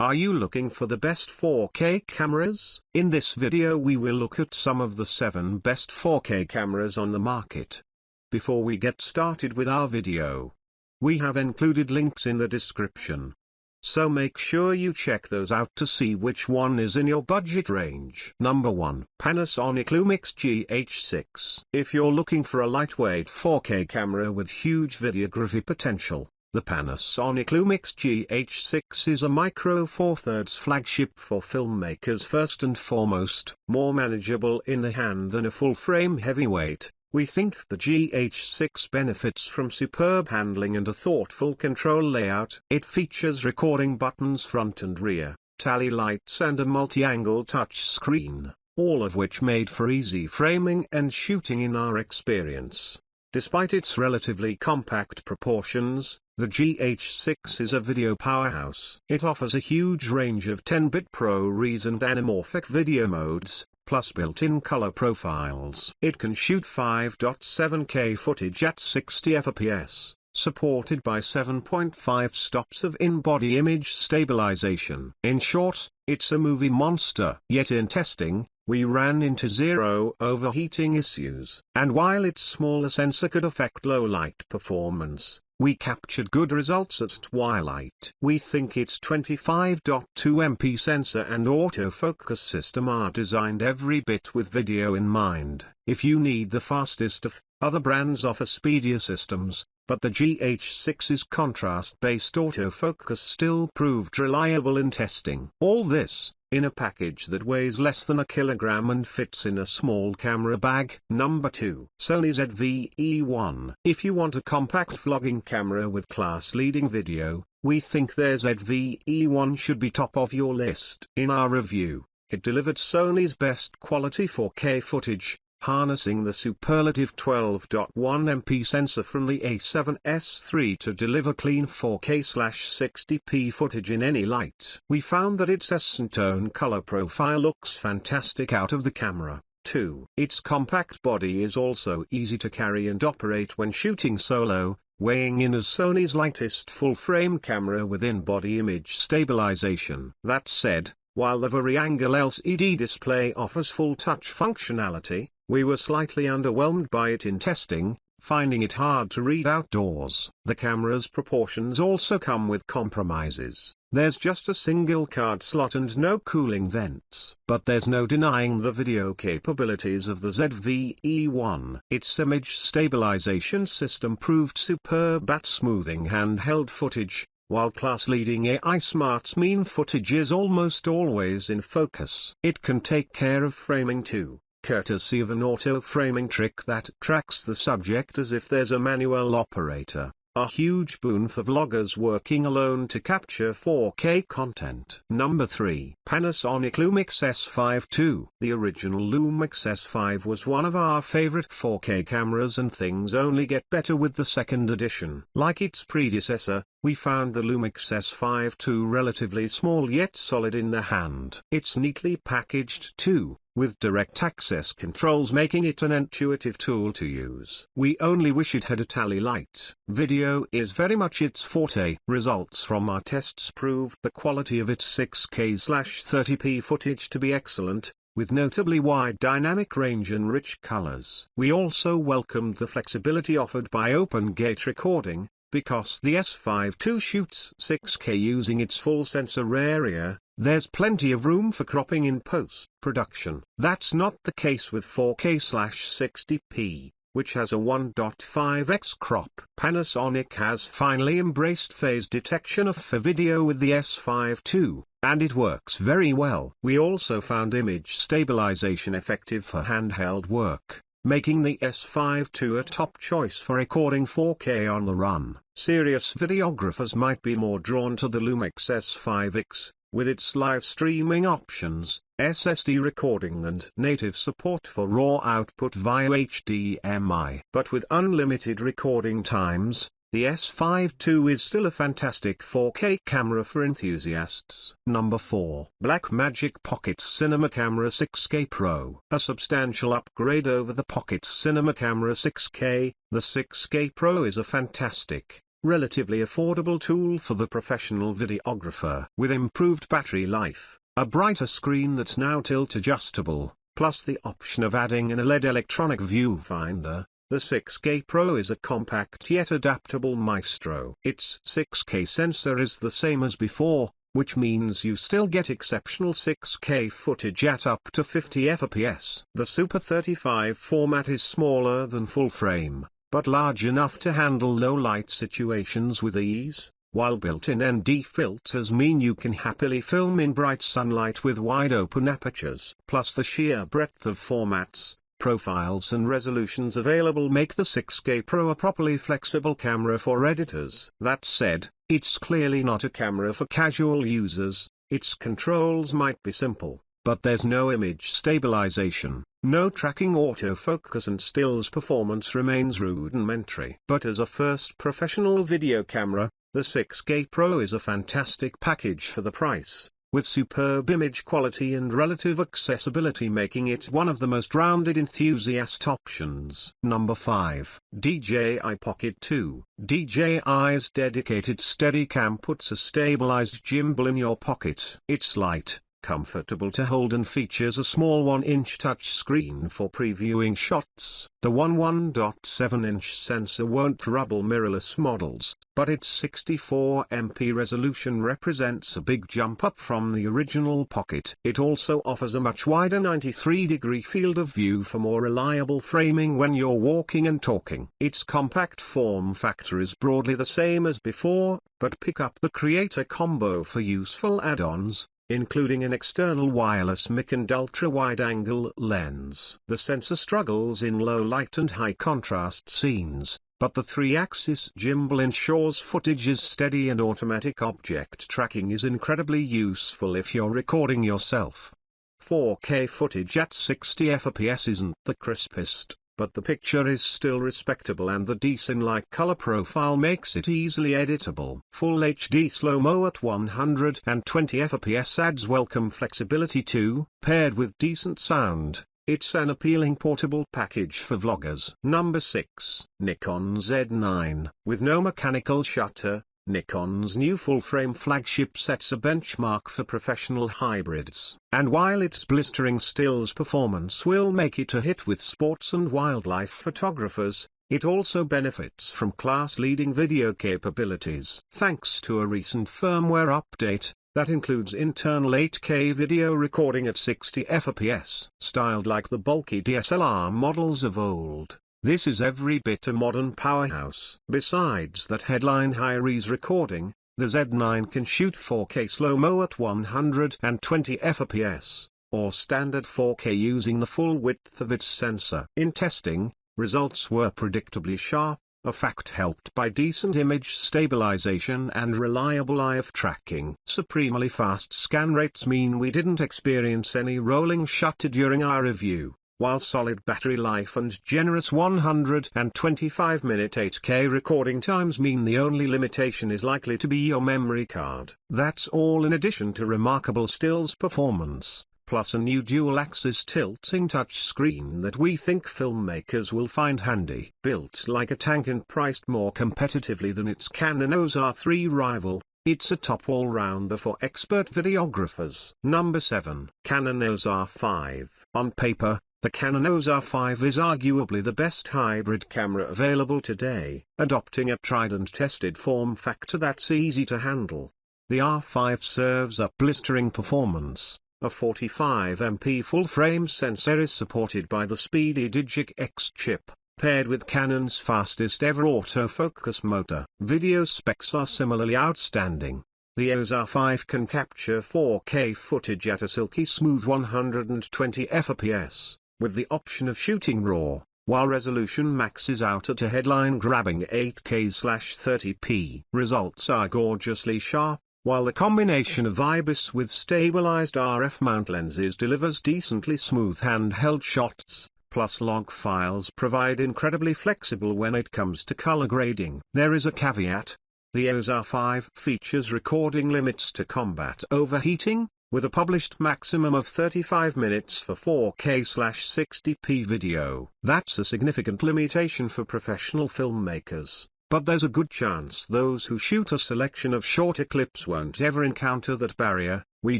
Are you looking for the best 4K cameras? In this video we will look at some of the 7 best 4K cameras on the market. Before we get started with our video, we have included links in the description, so make sure you check those out to see which one is in your budget range. Number 1. Panasonic Lumix GH6. If you're looking for a lightweight 4K camera with huge videography potential, the Panasonic Lumix GH6 is a micro four thirds flagship for filmmakers. First and foremost, more manageable in the hand than a full-frame heavyweight, we think the GH6 benefits from superb handling and a thoughtful control layout. It features recording buttons front and rear, tally lights and a multi-angle touch screen, all of which made for easy framing and shooting in our experience. Despite its relatively compact proportions, the GH6 is a video powerhouse. It offers a huge range of 10-bit ProRes and anamorphic video modes, plus built-in color profiles. It can shoot 5.7K footage at 60 fps, supported by 7.5 stops of in-body image stabilization. In short, it's a movie monster. Yet in testing, we ran into zero overheating issues. And while its smaller sensor could affect low light performance, we captured good results at twilight. We think its 25.2MP sensor and autofocus system are designed every bit with video in mind. If you need the fastest of, other brands offer speedier systems, but the GH6's contrast-based autofocus still proved reliable in testing. All this, in a package that weighs less than a kilogram and fits in a small camera bag. Number 2. Sony ZV1. If you want a compact vlogging camera with class-leading video, we think their ZV1 should be top of your list. In our review, it delivered Sony's best quality 4K footage, harnessing the superlative 12.1MP sensor from the A7S III to deliver clean 4K/60p footage in any light. We found that its S-tone color profile looks fantastic out of the camera. 2. Its compact body is also easy to carry and operate when shooting solo, weighing in as Sony's lightest full-frame camera with in-body image stabilization. That said, while the vari-angle LCD display offers full touch functionality, we were slightly underwhelmed by it in testing, finding it hard to read outdoors. The camera's proportions also come with compromises. There's just a single card slot and no cooling vents. But there's no denying the video capabilities of the ZV1. Its image stabilization system proved superb at smoothing handheld footage, while class-leading AI Smart's mean footage is almost always in focus. It can take care of framing too, courtesy of an auto-framing trick that tracks the subject as if there's a manual operator, a huge boon for vloggers working alone to capture 4K content. Number 3. Panasonic Lumix S52. The original Lumix S5 was one of our favorite 4K cameras, and things only get better with the second edition. Like its predecessor, we found the Lumix S52 relatively small yet solid in the hand. It's neatly packaged too, with direct access controls making it an intuitive tool to use. We only wish it had a tally light. Video is very much its forte. Results from our tests proved the quality of its 6K/30p footage to be excellent, with notably wide dynamic range and rich colors. We also welcomed the flexibility offered by open gate recording, because the S52 shoots 6K using its full sensor area. There's plenty of room for cropping in post-production. That's not the case with 4K/60p, which has a 1.5x crop. Panasonic has finally embraced phase detection for video with the S52, and it works very well. We also found image stabilization effective for handheld work, making the S52 a top choice for recording 4K on the run. Serious videographers might be more drawn to the Lumix S5X, with its live streaming options, SSD recording and native support for RAW output via HDMI. But with unlimited recording times, the S52 is still a fantastic 4K camera for enthusiasts. Number 4. Blackmagic Pocket Cinema Camera 6K Pro. A substantial upgrade over the Pocket Cinema Camera 6K, the 6K Pro is a fantastic, relatively affordable tool for the professional videographer. With improved battery life, a brighter screen that's now tilt adjustable, plus the option of adding an OLED electronic viewfinder, the 6K Pro is a compact yet adaptable maestro. Its 6K sensor is the same as before, which means you still get exceptional 6K footage at up to 50 fps. The Super 35 format is smaller than full frame, but large enough to handle low light situations with ease, while built-in ND filters mean you can happily film in bright sunlight with wide open apertures. Plus the sheer breadth of formats, profiles and resolutions available make the 6K Pro a properly flexible camera for editors. That said, it's clearly not a camera for casual users. Its controls might be simple, but there's no image stabilization, no tracking autofocus, and stills performance remains rudimentary. But as a first professional video camera, the 6K Pro is a fantastic package for the price, with superb image quality and relative accessibility making it one of the most rounded enthusiast options. Number 5. DJI Pocket 2. DJI's dedicated Steadicam puts a stabilized gimbal in your pocket. It's light, comfortable to hold, and features a small 1-inch touchscreen for previewing shots. The 1.7-inch sensor won't trouble mirrorless models, but its 64 MP resolution represents a big jump up from the original Pocket. It also offers a much wider 93-degree field of view for more reliable framing when you're walking and talking. Its compact form factor is broadly the same as before, but pick up the Creator Combo for useful add-ons, including an external wireless mic and ultra-wide-angle lens. The sensor struggles in low light and high-contrast scenes, but the 3-axis gimbal ensures footage is steady, and automatic object tracking is incredibly useful if you're recording yourself. 4K footage at 60 fps isn't the crispest, but the picture is still respectable, and the decent-like color profile makes it easily editable. Full HD slow-mo at 120 fps adds welcome flexibility too. Paired with decent sound, it's an appealing portable package for vloggers. Number 6. Nikon Z9. With no mechanical shutter, Nikon's new full-frame flagship sets a benchmark for professional hybrids. And while its blistering stills performance will make it a hit with sports and wildlife photographers, it also benefits from class-leading video capabilities. Thanks to a recent firmware update that includes internal 8K video recording at 60 fps. Styled like the bulky DSLR models of old, this is every bit a modern powerhouse. Besides that headline high-res recording, the Z9 can shoot 4K slow-mo at 120 fps, or standard 4K using the full width of its sensor. In testing, results were predictably sharp, a fact helped by decent image stabilization and reliable IF tracking. Supremely fast scan rates mean we didn't experience any rolling shutter during our review, while solid battery life and generous 125-minute 8K recording times mean the only limitation is likely to be your memory card. That's all in addition to remarkable stills performance, plus a new dual-axis tilting touchscreen that we think filmmakers will find handy. Built like a tank and priced more competitively than its Canon OS R3 rival, it's a top all-rounder for expert videographers. Number 7. Canon OS R5. On paper, the Canon OS R5 is arguably the best hybrid camera available today, adopting a tried-and-tested form factor that's easy to handle. The R5 serves up blistering performance. A 45 MP full-frame sensor is supported by the speedy Digi-X chip, paired with Canon's fastest-ever autofocus motor. Video specs are similarly outstanding. The OS R5 can capture 4K footage at a silky smooth 120 fps, with the option of shooting RAW, while resolution maxes out at a headline-grabbing 8K/30p. Results are gorgeously sharp, while the combination of IBIS with stabilized RF mount lenses delivers decently smooth handheld shots, plus log files provide incredibly flexible when it comes to color grading. There is a caveat. The OS R5 features recording limits to combat overheating, with a published maximum of 35 minutes for 4K/60p video. That's a significant limitation for professional filmmakers, But there's a good chance those who shoot a selection of shorter clips won't ever encounter that barrier. We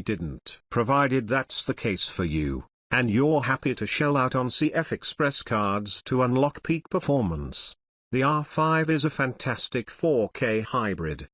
didn't. Provided that's the case for you, and you're happy to shell out on CF Express cards to unlock peak performance, the R5 is a fantastic 4K hybrid.